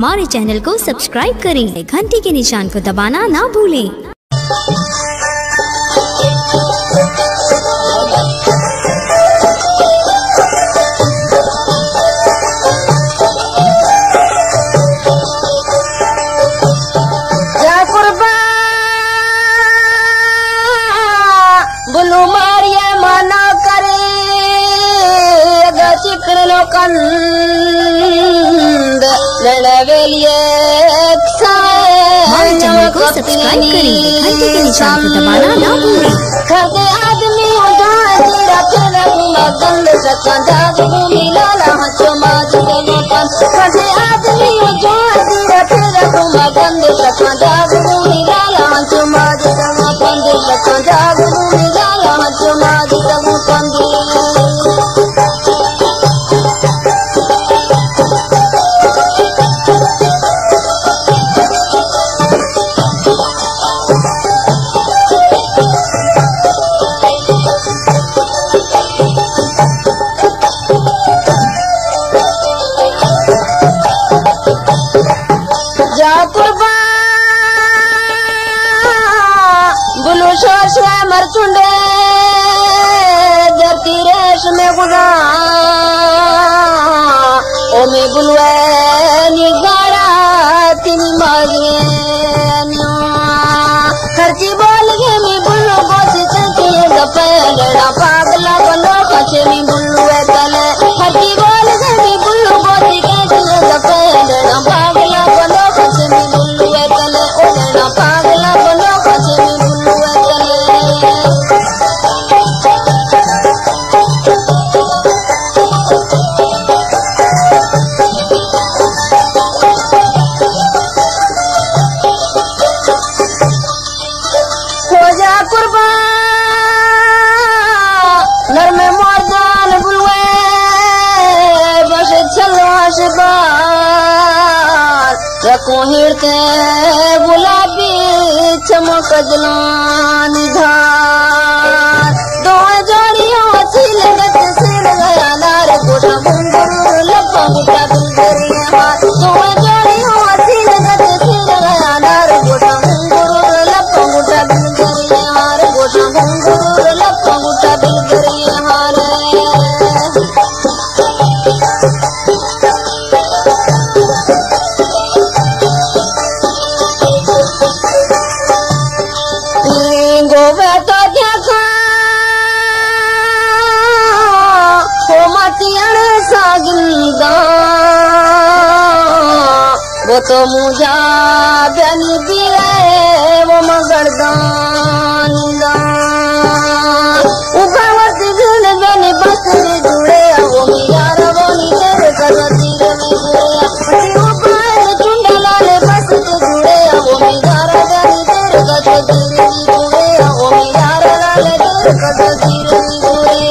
हमारे चैनल को सब्सक्राइब करें, घंटी के निशान को दबाना ना भूलें। हमारे चैनल को सब्सक्राइब करें, घंटी के निशान को दबाना ना भूलें। खगे आदमी उधार तेरा तेरा घुमा गंद सका जाग भूमि लाला हंसो माज देवपन। खगे आदमी उधार तेरा तेरा घुमा गंद सका जाग भूमि लाला हंसो माज देवपन। सका जाग भूमि लाला हंसो माज देवपन। मरचुंडे धरती रेश में गुना ओ में बुलवे निगारा तिनी मागे खर्ची बोल गे मी बुल्लो गोसी चलती गपलड़ा पागला बनो कचे मी बुल्लुए तले। खर्ची बोल गे मी बुल्लो गोसी चलती गपलड़ा पागला बनो कचे मी बुल्लुए तले। ओलड़ा पागला बनो कचे मी बुल्लुए तले। रखो हिड़ते गुलाबी चमक जलानी धार दो जोड़ियों छिल गत सिर गया नार गोटा घुंघरू लपा गुटा गुंगरी हार। दो जोड़ियों छिल गत सिर गया नार गोटा घुंघरू लपा गुटा गुंगरी हार। गोटा घुंघरू लपा गुटा गुंगरी हार। वो तो मुझा बनी दिए वो मगरदान उगावत दिल बनी बस जुड़े वो मिया रवोनी तेरे करती रवि जुड़े उगाए चुंडा लाले बस जुड़े वो मिया रवोनी तेरे करती रवि जुड़े वो मिया लाले तेरे करती रवि जुड़े।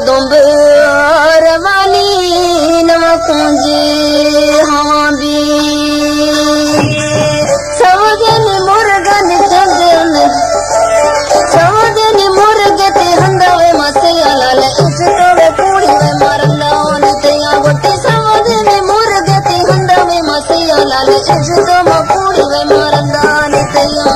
दुम्बर वाली नमकुंजे हाँ भी सवदन मुर्गन चंदन सवदन मुर्गते हंदवे मसया लाले उचतवे पूड़ी वे मरंदावन तेया गोटे सवदन मुर्गते हंदवे मसया लाले उचतवे पूड़ी वे मरंदावन तेया।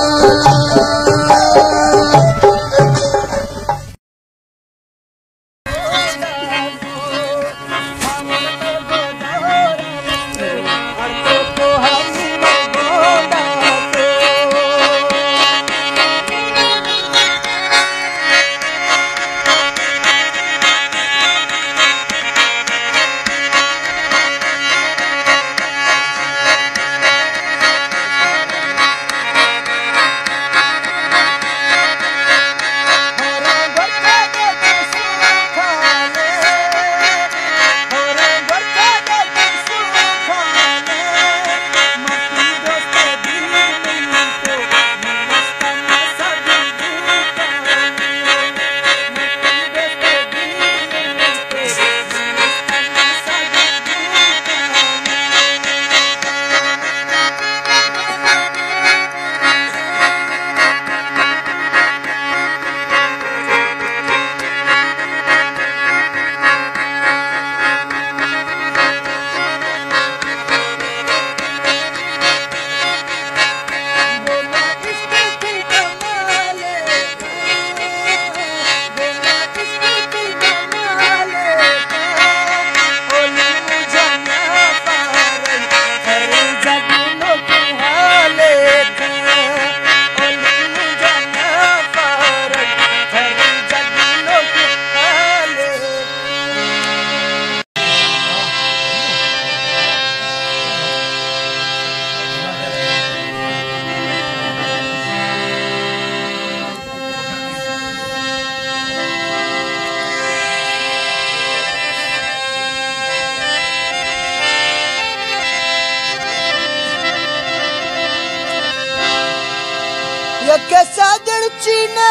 के साजन चीने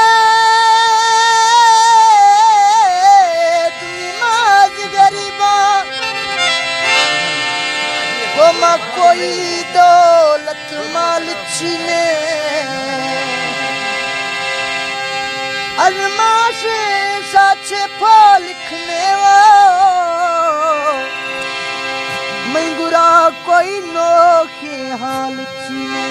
माज गरीबा गोमा कोई दौलत माल चीने अजमाश साचे फल लिखने वो मंगुरा कोई नोखे हाल चीने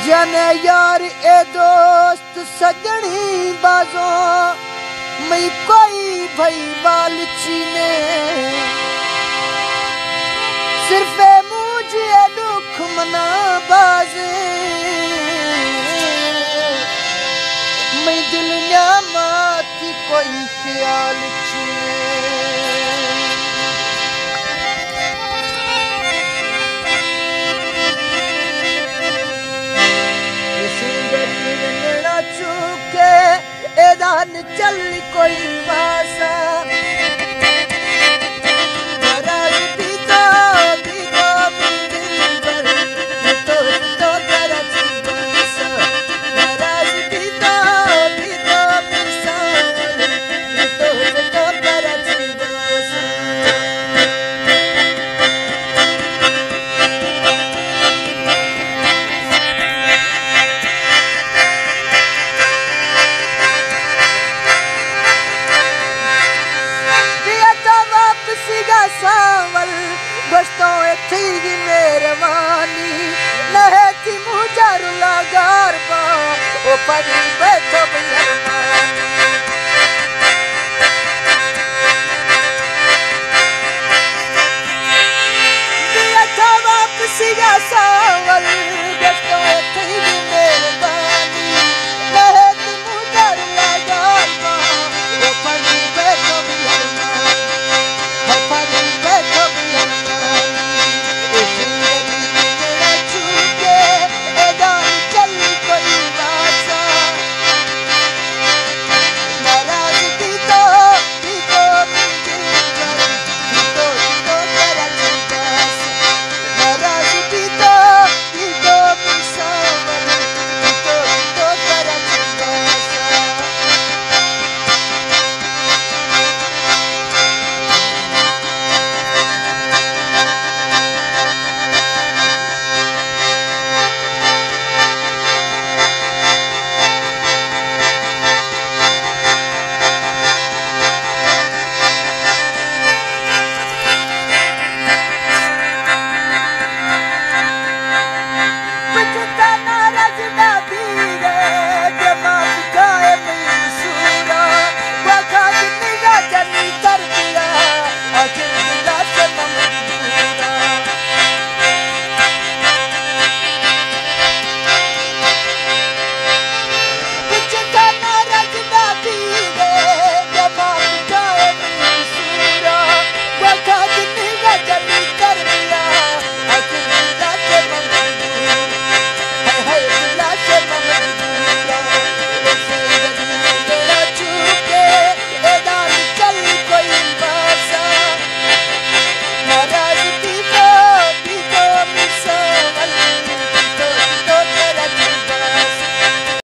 जने यार ए दोस्त सजनी बाजो मैं कोई भाई बाल चीने सिर्फ मुझे दुख मना बाजे मैं दिल न्यामती कोई ख्याल चीने एदान चल कोई वासा सावल गोश्तों थी मेहरबानी न है थी मुझे रुला गार ओ परी बैठो भैया